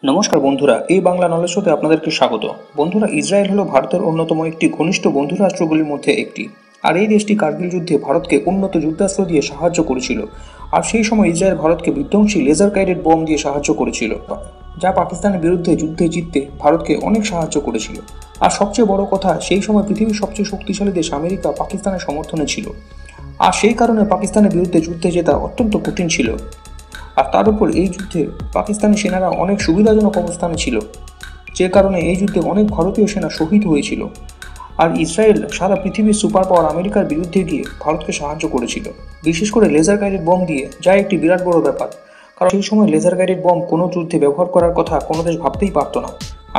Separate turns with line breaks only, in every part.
নমস্কার বন্ধুরা, এই বাংলা নলেজ শোতে আপনাদেরকে স্বাগত। বন্ধুরা, ইসরায়েল হলো ভারতের অন্যতম একটি ঘনিষ্ঠ বন্ধু রাষ্ট্রগুলির মধ্যে একটি। আর এই দেশটি কার্গিল যুদ্ধে ভারতকে উন্নত যুদ্ধাস্ত্র দিয়ে সাহায্য করেছিল। আর সেই সময় ইসরায়েল ভারতকে বিধ্বংসী লেজার গাইডেড বম দিয়ে সাহায্য করেছিল, যা পাকিস্তানের বিরুদ্ধে যুদ্ধে জিততে ভারতকে অনেক সাহায্য করেছিল। আর সবচেয়ে বড় কথা, সেই সময় পৃথিবীর সবচেয়ে শক্তিশালী দেশ আমেরিকা পাকিস্তানের সমর্থনে ছিল। আর সেই কারণে পাকিস্তানের বিরুদ্ধে যুদ্ধে জেতা অত্যন্ত কঠিন ছিল। আর তার উপর এই যুদ্ধে পাকিস্তানি সেনারা অনেক সুবিধাজনক অবস্থানে ছিল, যে কারণে এই যুদ্ধে অনেক ভারতীয় সেনা শহীদ হয়েছিল। আর ইসরায়েল সারা পৃথিবীর সুপার পাওয়ার আমেরিকার বিরুদ্ধে গিয়ে ভারতকে সাহায্য করেছিল, বিশেষ করে লেজার গাইডেড বম দিয়ে, যা একটি বিরাট বড় ব্যাপার। কারণ সেই সময় লেজার গাইডেড বম কোনো যুদ্ধে ব্যবহার করার কথা কোনো দেশ ভাবতেই পারত না,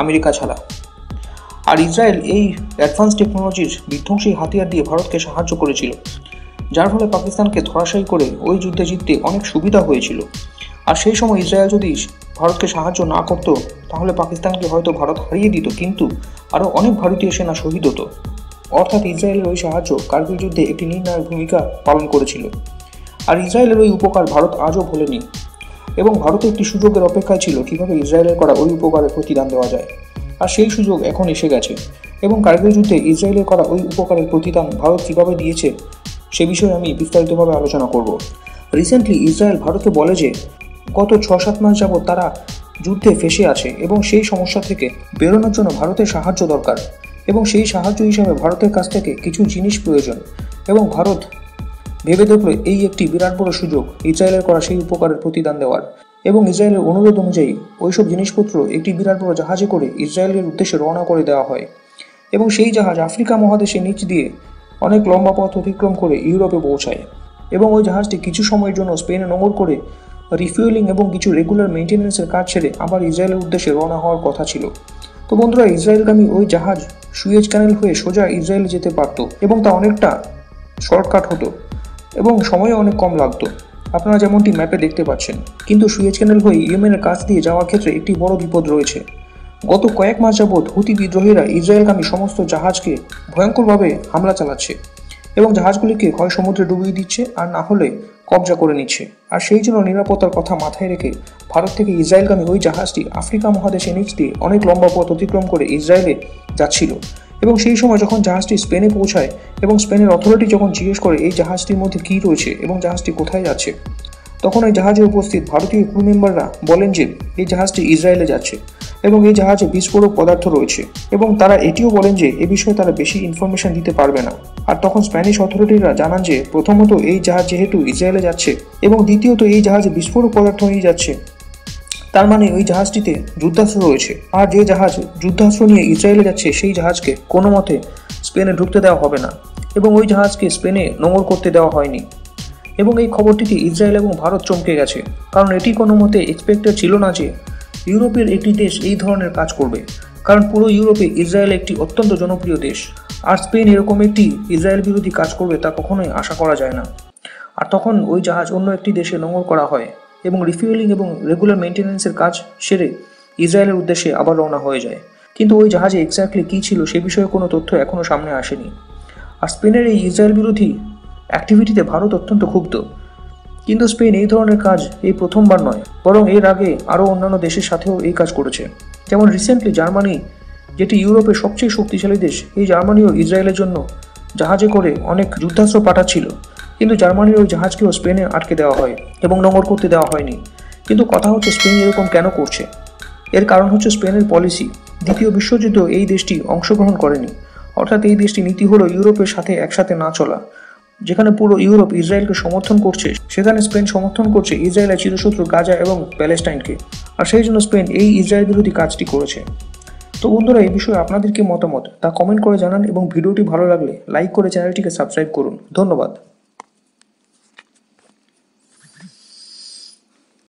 আমেরিকা ছাড়া। আর ইসরায়েল এই অ্যাডভান্স টেকনোলজির বিধ্বংসী হাতিয়ার দিয়ে ভারতকে সাহায্য করেছিল, যার ফলে পাকিস্তানকে ধরাশায়ী করে ওই যুদ্ধে জিততে অনেক সুবিধা হয়েছিল। আর সেই সময় ইসরায়েল যদি ভারতকে সাহায্য না করতো, তাহলে পাকিস্তানকে হয়তো ভারত হারিয়ে দিত, কিন্তু আরও অনেক ভারতীয় সেনা শহীদ হতো। অর্থাৎ ইসরায়েলের ওই সাহায্য কার্গিল যুদ্ধে একটি নির্ণায়ক ভূমিকা পালন করেছিল। আর ইসরায়েলের ওই উপকার ভারত আজও ভোলেনি, এবং ভারত একটি সুযোগের অপেক্ষায় ছিল কীভাবে ইসরায়েলের করা ওই উপকারের প্রতিদান দেওয়া যায়। আর সেই সুযোগ এখন এসে গেছে, এবং কার্গিল যুদ্ধে ইসরায়েলের করা ওই উপকারের প্রতিদান ভারত কীভাবে দিয়েছে সে বিষয়ে আমি বিস্তারিতভাবে আলোচনা করব। রিসেন্টলি ইসরায়েল ভারতকে বলে যে গত 6-7 মাস যাবৎ তারা যুদ্ধে ফেঁসে আছে, এবং সেই সমস্যা থেকে বেরোনোর জন্য ভারতের সাহায্য দরকার, এবং সেই সাহায্য হিসাবে ভারতের কাছ থেকে কিছু জিনিস প্রয়োজন। এবং ভারত ভেবে দেখলো এই একটি বিরাট বড় সুযোগ ইসরায়েলের করা সেই উপকারের প্রতিদান দেওয়ার। এবং ইসরায়েলের অনুরোধ অনুযায়ী ওইসব জিনিসপত্র একটি বিরাট বড় জাহাজে করে ইসরায়েলের উদ্দেশ্যে রওনা করে দেওয়া হয়, এবং সেই জাহাজ আফ্রিকা মহাদেশের নিচ দিয়ে অনেক লম্বা পথ অতিক্রম করে ইউরোপে পৌঁছায়। এবং ওই জাহাজটি কিছু সময়ের জন্য স্পেনে নোঙর করে রিফুয়েলিং এবং কিছু রেগুলার মেনটেন্যান্সের কাজ ছেড়ে আবার ইসরায়েলের উদ্দেশ্যে রওনা হওয়ার কথা ছিল। তো বন্ধুরা, ইসরায়েলগামী ওই জাহাজ সুয়েজ ক্যানেল হয়ে সোজা ইসরায়েলে যেতে পারত, এবং তা অনেকটা শর্টকাট হতো, এবং সময়ও অনেক কম লাগতো, আপনারা যেমনটি ম্যাপে দেখতে পাচ্ছেন। কিন্তু সুয়েজ ক্যানেল হয়ে ইয়েমেনের কাছ দিয়ে যাওয়ার ক্ষেত্রে একটি বড় বিপদ রয়েছে। গত কয়েক মাস যাবৎ হুতি বিদ্রোহীরা ইসরায়েলগামী সমস্ত জাহাজকে ভয়ঙ্করভাবে হামলা চালাচ্ছে, এবং জাহাজগুলিকে হয় সমুদ্রে ডুবিয়ে দিচ্ছে, আর না হলে কবজা করে নিচ্ছে। আর সেই জন্য নিরাপত্তার কথা মাথায় রেখে ভারত থেকে ইসরায়েলগামী ওই জাহাজটি আফ্রিকা মহাদেশের নিচ দিয়ে অনেক লম্বা পথ অতিক্রম করে ইসরায়েলে যাচ্ছিল। এবং সেই সময় যখন জাহাজটি স্পেনে পৌঁছায়, এবং স্পেনের অথরিটি যখন জিজ্ঞেস করে এই জাহাজটির মধ্যে কী রয়েছে এবং জাহাজটি কোথায় যাচ্ছে, তখন এই জাহাজে উপস্থিত ভারতীয় ক্রু মেম্বাররা বলেন যে এই জাহাজটি ইসরায়েলে যাচ্ছে, এবং এই জাহাজে বিস্ফোরক পদার্থ রয়েছে, এবং তারা এটিও বলেন যে এ বিষয়ে তারা বেশি ইনফরমেশন দিতে পারবে না। আর তখন স্প্যানিশ অথরিটিরা জানান যে প্রথমত এই জাহাজ যেহেতু ইসরায়েলে যাচ্ছে, এবং দ্বিতীয়ত এই জাহাজে বিস্ফোরক পদার্থ নিয়ে যাচ্ছে, তার মানে ওই জাহাজটিতে যুদ্ধাস্ত্র রয়েছে। আর যে জাহাজ যুদ্ধাস্ত্র নিয়ে ইসরায়েলে যাচ্ছে সেই জাহাজকে কোনো মতে স্পেনে ঢুকতে দেওয়া হবে না, এবং ওই জাহাজকে স্পেনে নোঙর করতে দেওয়া হয়নি। এবং এই খবরটিতে ইসরায়েল এবং ভারত চমকে গেছে, কারণ এটি কোনো মতে এক্সপেক্টেড ছিল না যে ইউরোপের একটি দেশ এই ধরনের কাজ করবে। কারণ পুরো ইউরোপে ইসরায়েল একটি অত্যন্ত জনপ্রিয় দেশ, আর স্পেন এরকম একটি ইসরায়েল বিরোধী কাজ করবে তা কখনোই আশা করা যায় না। আর তখন ওই জাহাজ অন্য একটি দেশে নোঙর করা হয়, এবং রিফুয়েলিং এবং রেগুলার মেনটেন্যান্সের কাজ সেরে ইসরায়েলের উদ্দেশ্যে আবার রওনা হয়ে যায়। কিন্তু ওই জাহাজে এক্স্যাক্টলি কী ছিল সে বিষয়ে কোনো তথ্য এখনও সামনে আসেনি। আর স্পেনের এই ইসরায়েল বিরোধী অ্যাক্টিভিটিতে ভারত অত্যন্ত ক্ষুব্ধ। কিন্তু স্পেন এই ধরনের কাজ এই প্রথমবার নয়, বরং এর আগে আরও অন্যান্য দেশের সাথেও এই কাজ করেছে। যেমন রিসেন্টলি জার্মানি, যেটি ইউরোপের সবচেয়ে শক্তিশালী দেশ, এই জার্মানিও ইসরায়েলের জন্য জাহাজে করে অনেক যুদ্ধাস্ত্র পাঠাচ্ছিল, কিন্তু জার্মানির ওই জাহাজকেও স্পেনে আটকে দেওয়া হয় এবং নোঙর করতে দেওয়া হয়নি। কিন্তু কথা হচ্ছে স্পেন এরকম কেন করছে? এর কারণ হচ্ছে স্পেনের পলিসি। দ্বিতীয় বিশ্বযুদ্ধ এই দেশটি অংশগ্রহণ করেনি, অর্থাৎ এই দেশটি নীতি হলো ইউরোপের সাথে একসাথে না চলা। যেখানে পুরো ইউরোপ ইসরায়েলকে সমর্থন করছে, সেখানে স্পেন সমর্থন করছে ইসরায়েলের চিরশত্রু গাজা এবং প্যালেস্টাইনকে। আর সেই জন্য স্পেন এই ইসরায়েল বিরোধী কাজটি করেছে। তো বন্ধুরা, এই বিষয়ে আপনাদের কি মতামত তা কমেন্ট করে জানান, এবং ভিডিওটি ভালো লাগলে লাইক করে চ্যানেলটিকে সাবস্ক্রাইব করুন। ধন্যবাদ।